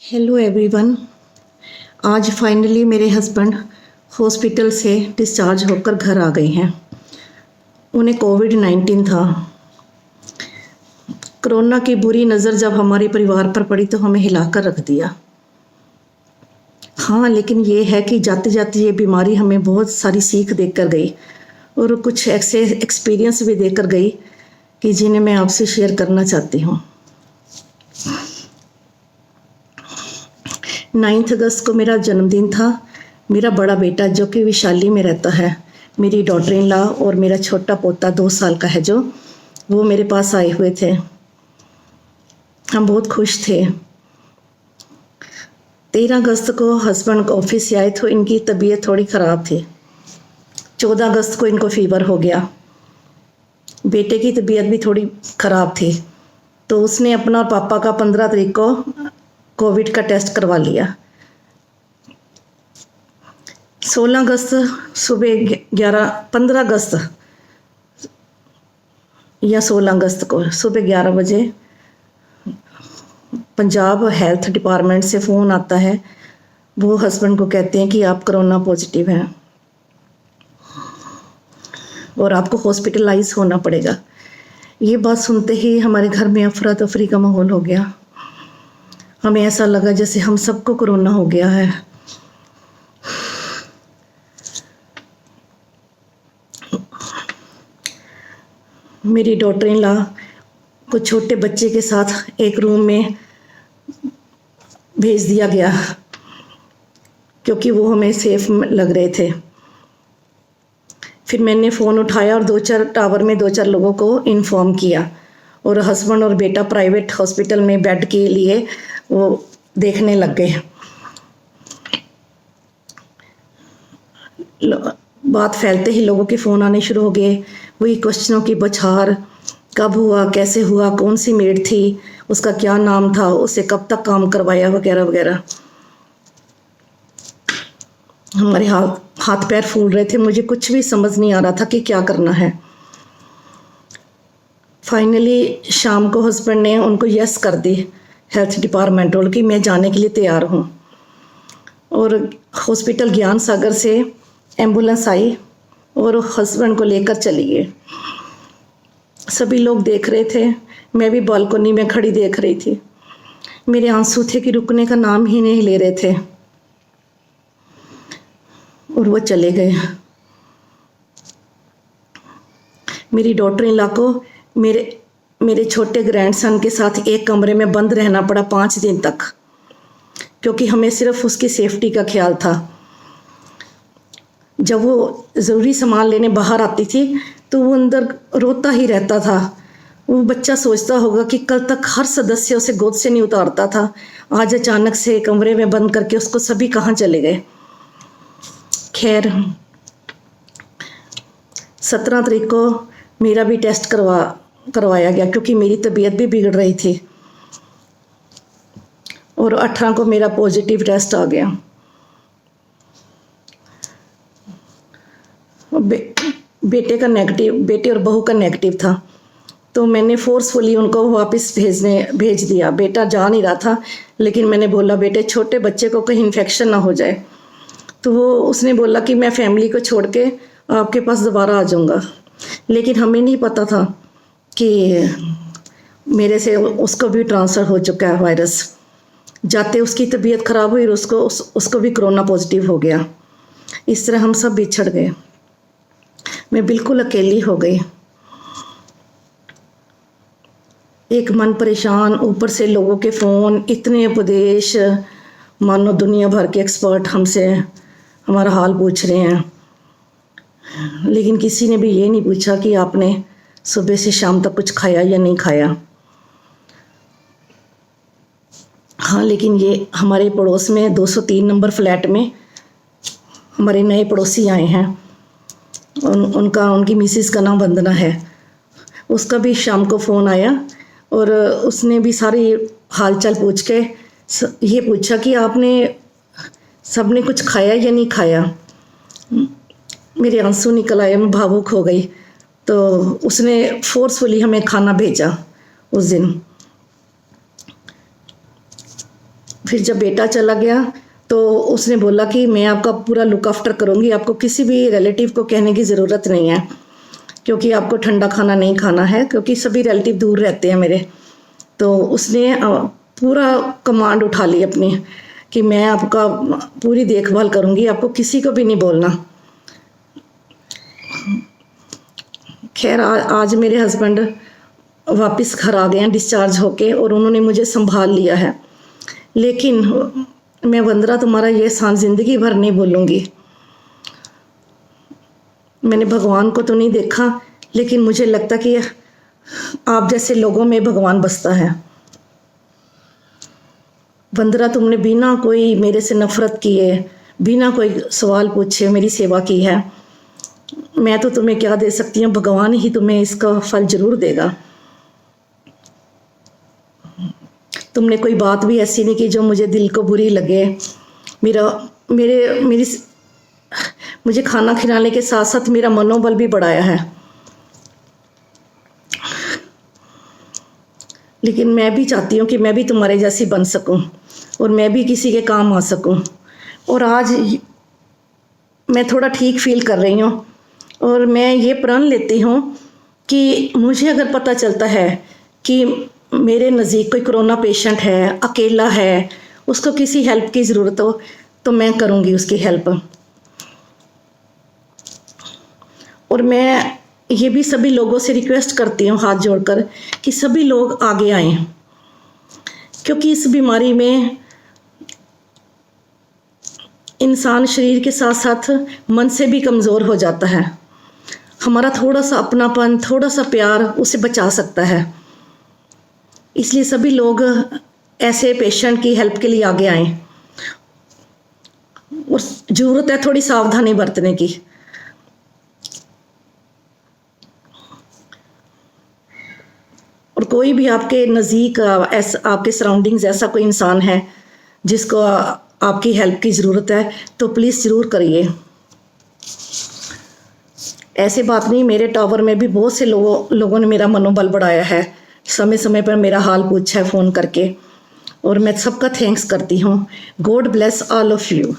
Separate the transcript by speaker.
Speaker 1: Hello everyone. आज finally मेरे husband hospital से डिस्चार्ज होकर घर आ गए हैं। उन्हें कोविड-19 था। कोरोना की बुरी नज़र जब हमारे परिवार पर पड़ी तो हमें हिलाकर रख दिया। हाँ, लेकिन ये है कि जाते जाते ये बीमारी हमें बहुत सारी सीख देकर गई और कुछ ऐसे एक्सपीरियंस भी देकर गई कि जिन्हें मैं आपसे शेयर करना चाहती हूँ। 9 अगस्त को मेरा जन्मदिन था। मेरा बड़ा बेटा जो कि वैशाली में रहता है, मेरी डॉटर इन लॉ और मेरा छोटा पोता 2 साल का है जो, वो मेरे पास आए हुए थे। हम बहुत खुश थे। 13 अगस्त को हस्बैंड ऑफिस से आए तो इनकी तबीयत थोड़ी ख़राब थी। 14 अगस्त को इनको फीवर हो गया। बेटे की तबीयत भी थोड़ी ख़राब थी तो उसने अपना और पापा का 15 तारीख को कोविड का टेस्ट करवा लिया। 16 अगस्त सुबह 15 अगस्त या 16 अगस्त को सुबह 11 बजे पंजाब हेल्थ डिपार्टमेंट से फ़ोन आता है। वो हस्बैंड को कहते हैं कि आप कोरोना पॉजिटिव हैं और आपको हॉस्पिटलाइज होना पड़ेगा। ये बात सुनते ही हमारे घर में अफरा तफरी का माहौल हो गया। हमें ऐसा लगा जैसे हम सबको कोरोना हो गया है। मेरी डॉटर इन लॉ को छोटे बच्चे के साथ एक रूम में भेज दिया गया क्योंकि वो हमें सेफ लग रहे थे। फिर मैंने फ़ोन उठाया और 2-4 टावर में 2-4 लोगों को इन्फॉर्म किया और हस्बैंड और बेटा प्राइवेट हॉस्पिटल में बेड के लिए वो देखने लग गए। बात फैलते ही लोगों के फ़ोन आने शुरू हो गए। वही क्वेश्चनों की बौछार, कब हुआ, कैसे हुआ, कौन सी मेड थी, उसका क्या नाम था, उसे कब तक काम करवाया, वगैरह वगैरह। हमारे हाथ पैर फूल रहे थे। मुझे कुछ भी समझ नहीं आ रहा था कि क्या करना है। फाइनली शाम को हस्बैंड ने उनको यस कर दी हेल्थ डिपार्टमेंट वालों कि मैं जाने के लिए तैयार हूँ। और हॉस्पिटल ज्ञान सागर से एम्बुलेंस आई और हस्बैंड को लेकर चली गई। सभी लोग देख रहे थे, मैं भी बालकनी में खड़ी देख रही थी। मेरे आंसू थे कि रुकने का नाम ही नहीं ले रहे थे और वो चले गए। मेरी डॉटर इन लॉ को मेरे छोटे ग्रैंडसन के साथ एक कमरे में बंद रहना पड़ा 5 दिन तक क्योंकि हमें सिर्फ उसकी सेफ्टी का ख्याल था। जब वो ज़रूरी सामान लेने बाहर आती थी तो वो अंदर रोता ही रहता था। वो बच्चा सोचता होगा कि कल तक हर सदस्य उसे गोद से नहीं उतारता था, आज अचानक से कमरे में बंद करके उसको सभी कहाँ चले गए। खैर 17 तारीख को मेरा भी टेस्ट करवाया गया क्योंकि मेरी तबीयत भी बिगड़ रही थी और 18 को मेरा पॉजिटिव टेस्ट आ गया। बेटे का नेगेटिव, बेटे और बहू का नेगेटिव था तो मैंने फोर्सफुली उनको वापस भेज दिया। बेटा जा नहीं रहा था लेकिन मैंने बोला बेटे छोटे बच्चे को कहीं इन्फेक्शन ना हो जाए, तो वो उसने बोला कि मैं फैमिली को छोड़ के आपके पास दोबारा आ जाऊँगा। लेकिन हमें नहीं पता था कि मेरे से उसको भी ट्रांसफ़र हो चुका है वायरस। जाते उसकी तबीयत ख़राब हुई और उसको भी कोरोना पॉजिटिव हो गया। इस तरह हम सब बिछड़ गए। मैं बिल्कुल अकेली हो गई। एक मन परेशान, ऊपर से लोगों के फ़ोन, इतने उपदेश, मानो दुनिया भर के एक्सपर्ट हमसे हमारा हाल पूछ रहे हैं। लेकिन किसी ने भी ये नहीं पूछा कि आपने सुबह से शाम तक कुछ खाया या नहीं खाया। हाँ, लेकिन ये हमारे पड़ोस में 203 नंबर फ्लैट में हमारे नए पड़ोसी आए हैं। उनकी मिसेस का नाम वंदना है। उसका भी शाम को फ़ोन आया और उसने भी सारी हालचाल पूछ के ये पूछा कि आपने सबने कुछ खाया या नहीं खाया। मेरे आंसू निकल आए, मैं भावुक हो गई। तो उसने फोर्सफुली हमें खाना भेजा उस दिन। फिर जब बेटा चला गया तो उसने बोला कि मैं आपका पूरा लुक आफ्टर करूँगी, आपको किसी भी रिलेटिव को कहने की ज़रूरत नहीं है, क्योंकि आपको ठंडा खाना नहीं खाना है, क्योंकि सभी रिलेटिव दूर रहते हैं मेरे। तो उसने पूरा कमांड उठा ली अपनी कि मैं आपका पूरी देखभाल करूँगी, आपको किसी को भी नहीं बोलना। खैर आज मेरे हस्बैंड वापस घर आ गए हैं डिस्चार्ज होके, और उन्होंने मुझे संभाल लिया है। लेकिन मैं वंदना तुम्हारा ये एहसान ज़िंदगी भर नहीं भूलूंगी। मैंने भगवान को तो नहीं देखा, लेकिन मुझे लगता कि आप जैसे लोगों में भगवान बसता है। वंदना, तुमने बिना कोई मेरे से नफ़रत किए, बिना कोई सवाल पूछे मेरी सेवा की है। मैं तो तुम्हें क्या दे सकती हूँ, भगवान ही तुम्हें इसका फल ज़रूर देगा। तुमने कोई बात भी ऐसी नहीं की जो मुझे दिल को बुरी लगे। मुझे खाना खिलाने के साथ साथ मेरा मनोबल भी बढ़ाया है। लेकिन मैं भी चाहती हूँ कि मैं भी तुम्हारे जैसी बन सकूँ और मैं भी किसी के काम आ सकूँ। और आज मैं थोड़ा ठीक फील कर रही हूँ, और मैं ये प्रण लेती हूँ कि मुझे अगर पता चलता है कि मेरे नज़दीक कोई कोरोना पेशेंट है, अकेला है, उसको किसी हेल्प की ज़रूरत हो, तो मैं करूँगी उसकी हेल्प। और मैं ये भी सभी लोगों से रिक्वेस्ट करती हूँ हाथ जोड़कर कि सभी लोग आगे आएं, क्योंकि इस बीमारी में इंसान शरीर के साथ साथ मन से भी कमज़ोर हो जाता है। हमारा थोड़ा सा अपनापन, थोड़ा सा प्यार उसे बचा सकता है। इसलिए सभी लोग ऐसे पेशेंट की हेल्प के लिए आगे आएं। और ज़रूरत है थोड़ी सावधानी बरतने की। और कोई भी आपके नज़दीक आपके सराउंडिंग्स ऐसा कोई इंसान है जिसको आपकी हेल्प की ज़रूरत है, तो प्लीज़ ज़रूर करिए। ऐसे बात नहीं, मेरे टावर में भी बहुत से लोगों ने मेरा मनोबल बढ़ाया है, समय समय पर मेरा हाल पूछा है फ़ोन करके, और मैं सबका थैंक्स करती हूँ। God bless all of you.